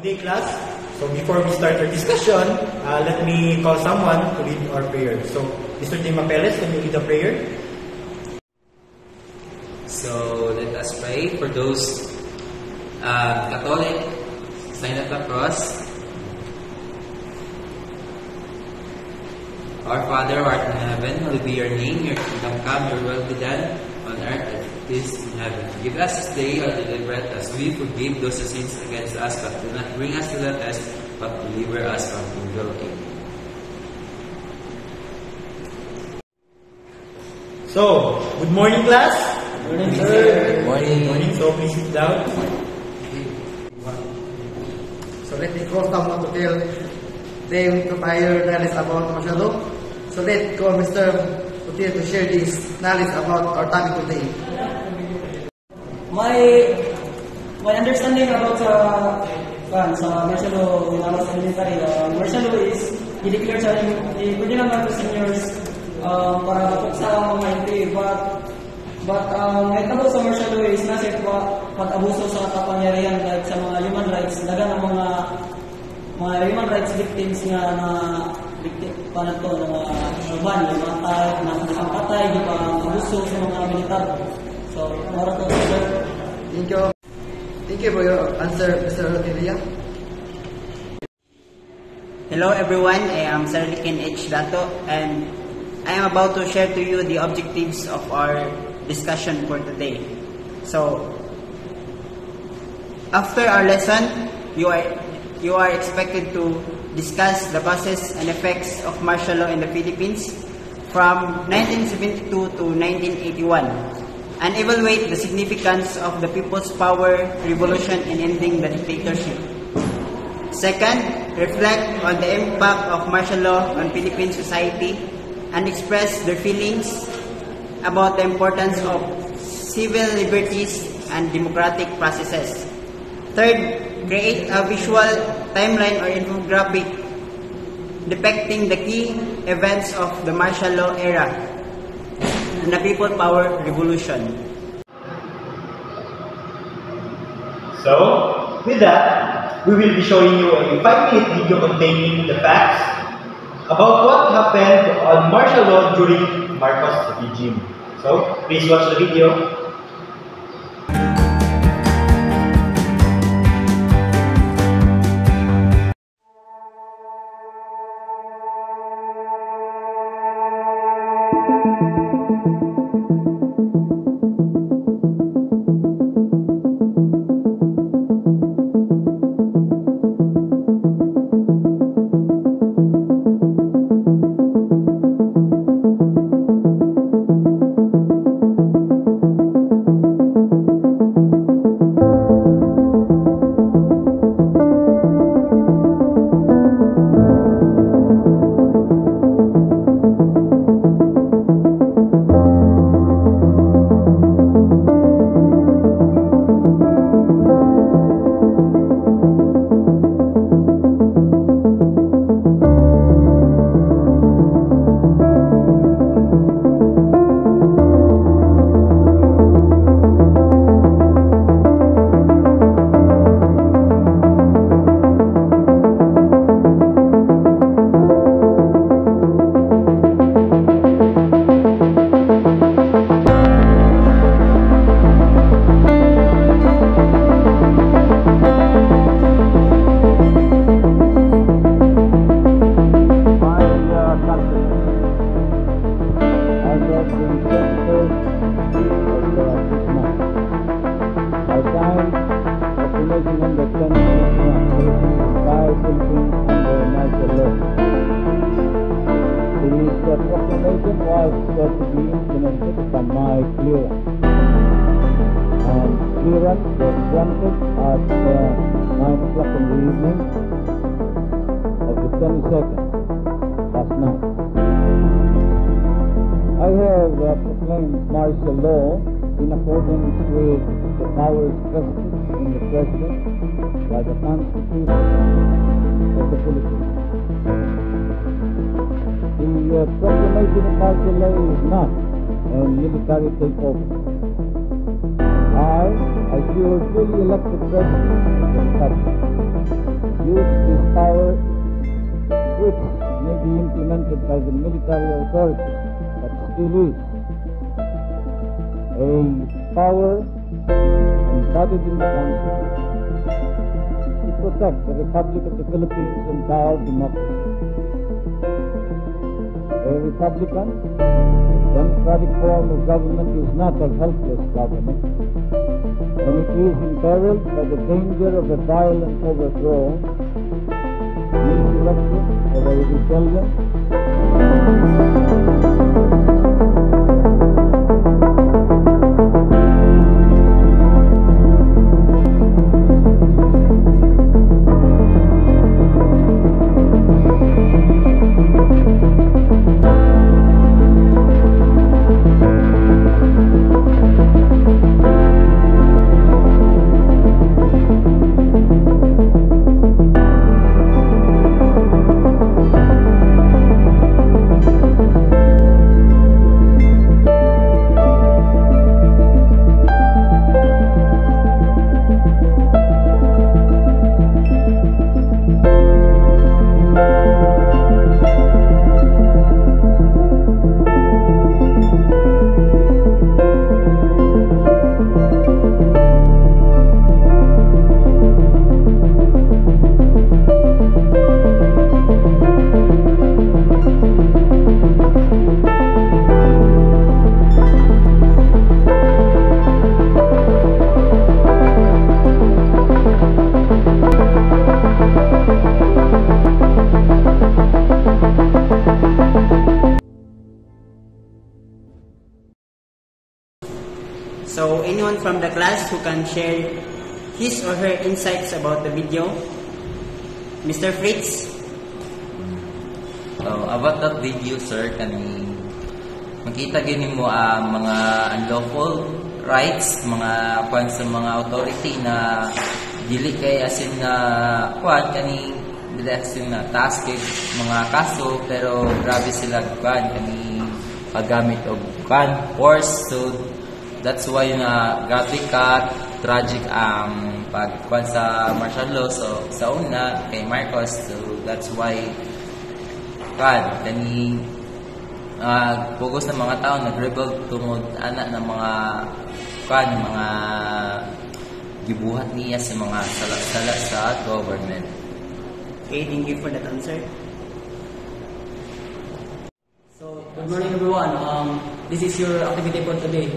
day, class. So before we start our discussion, let me call someone to lead our prayer. So, Mr. Tim Apeles, can you lead the prayer? So let us pray for those Catholic sign of the cross. Our Father who art in heaven, hallowed be your name. Your kingdom come, your will be done on earth as it is in heaven. Give us this day our daily bread, as we forgive those who sin against us, but do not bring us to the test, but deliver us from evil. So, good morning, class. Good morning, sir. Good morning. So, please sit down. So let me call someone to tell them to prior knowledge about martial law. So let's call Mr. Util to share this knowledge about our topic today. My understanding about martial law when I was elementary, martial law is i-declare sa pwede naman to seniors para matok sa mga MP, but nahitabo sa martial law is nasa pag-abuso sa kapangyarihan like sa mga human rights, dagan ang mga human rights victims nga na victim pa na to ng mga urban, mga tayo na nakapatay, di pa abuso sa mga militar. So, para to, sir. Thank you for your answer, Mr. Rotilia. Hello everyone, I am Sir Riken H. Dato and I am about to share to you the objectives of our discussion for today. So, after our lesson, you are expected to discuss the causes and effects of martial law in the Philippines from 1972 to 1981 and evaluate the significance of the People's Power Revolution in ending the dictatorship. Second, reflect on the impact of martial law on Philippine society and express their feelings about the importance of civil liberties and democratic processes. Third, create a visual timeline or infographic depicting the key events of the martial law era and the People Power Revolution. So, with that, we will be showing you a 5-minute video containing the facts about what happened on martial law during Marcos regime. So, please watch the video. The proclamation was to be implemented by my clearance. And clearance was granted at 9 o'clock in the evening of the 22nd, last night. I have proclaimed martial law in accordance with the powers vested in the President by the Constitution of the Philippines. The proclamation of martial law is not a military takeover. I, as your fully elected President of the country, use this power, which may be implemented by the military authorities, but still is a power embodied in the Constitution to protect the Republic of the Philippines and our democracy. A republican, democratic form of government is not a helpless government. When it is imperiled by the danger of a violent overthrow, an insurrection, or a rebellion, So anyone from the class who can share his or her insights about the video? Mr. Fritz? About that video, sir, makita gini mo mga unlawful rights, mga kwan sa mga authority na dili kay asin na kwan kani dili asin na task mga kaso, pero grabe sila kwan kani paggamit og kwan force. So that's why grabe ka tragic ang pagkwan sa martial law. So sa una kay Marcos, so that's why kani pugos ng mga tao nag-rebel tungod ana ng mga mga gibuhat niya sa mga sala-sala sa government. Okay, thank you for that answer. So, good morning everyone. This is your activity for today.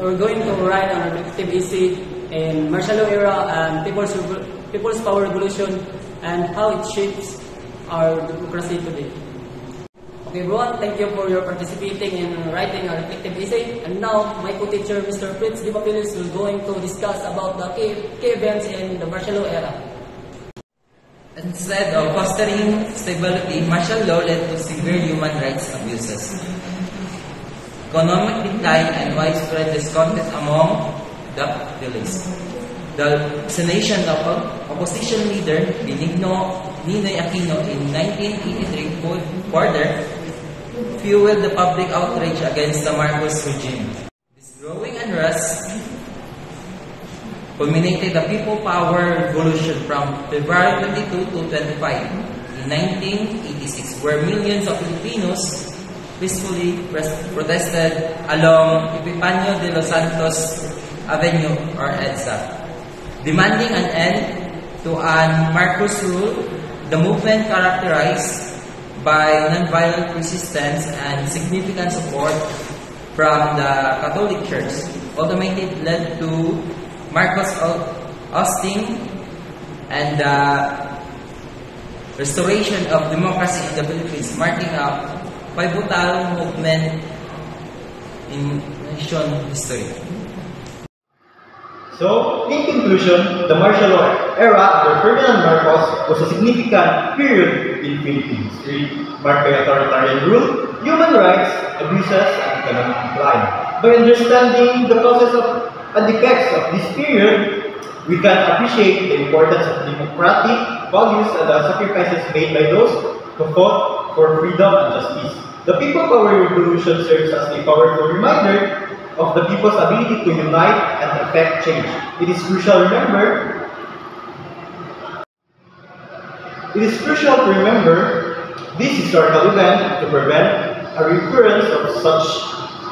We're going to write on our effective essay in martial law era and people's power revolution and how it shapes our democracy today. Okay everyone, thank you for your participating in writing our reflective essay. And now, my co-teacher Mr. Fritz Di Papilis will going to discuss about the key events in the martial law era. Instead of fostering stability, martial law led to severe human rights abuses, economic decline, and widespread discontent among the populace. The assassination of opposition leader Benigno Ninoy Aquino in 1983 further fueled the public outrage against the Marcos regime. This growing unrest culminated the People Power Revolution from February 22 to 25 in 1986, where millions of Filipinos peacefully protested along Epifanio de los Santos Avenue or EDSA, demanding an end to an Marcos rule. The movement, characterized by nonviolent resistance and significant support from the Catholic Church, ultimately led to Marcos ousting and the restoration of democracy in the Philippines, marking a pivotal movement in nation history. So, in conclusion, the martial law era under Ferdinand Marcos was a significant period in Philippine history, marked by authoritarian rule, human rights abuses, and economic decline. By understanding the causes of and effects of this period, we can appreciate the importance of democratic values and the sacrifices made by those who fought for freedom and justice. The People Power Revolution serves as a powerful reminder of the people's ability to unite and effect change. It is crucial to remember It is crucial to remember this historical event to prevent a recurrence of such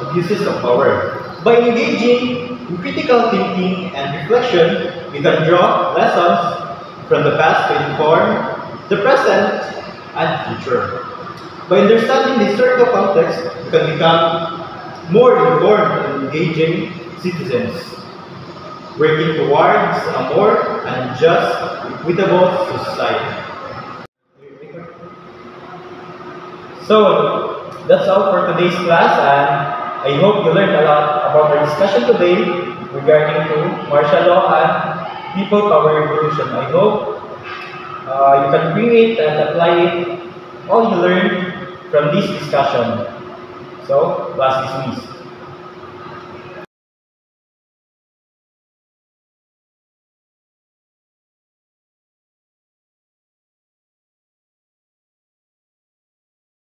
abuses of power. By engaging in critical thinking and reflection, we can draw lessons from the past to inform the present and future. By understanding the historical context, we can become more informed and engaging citizens, working towards a more just, equitable society. So, that's all for today's class, and I hope you learned a lot about our discussion today regarding to martial law and people power revolution. I hope you can bring it and apply it, all you learned from this discussion. So, class dismissed.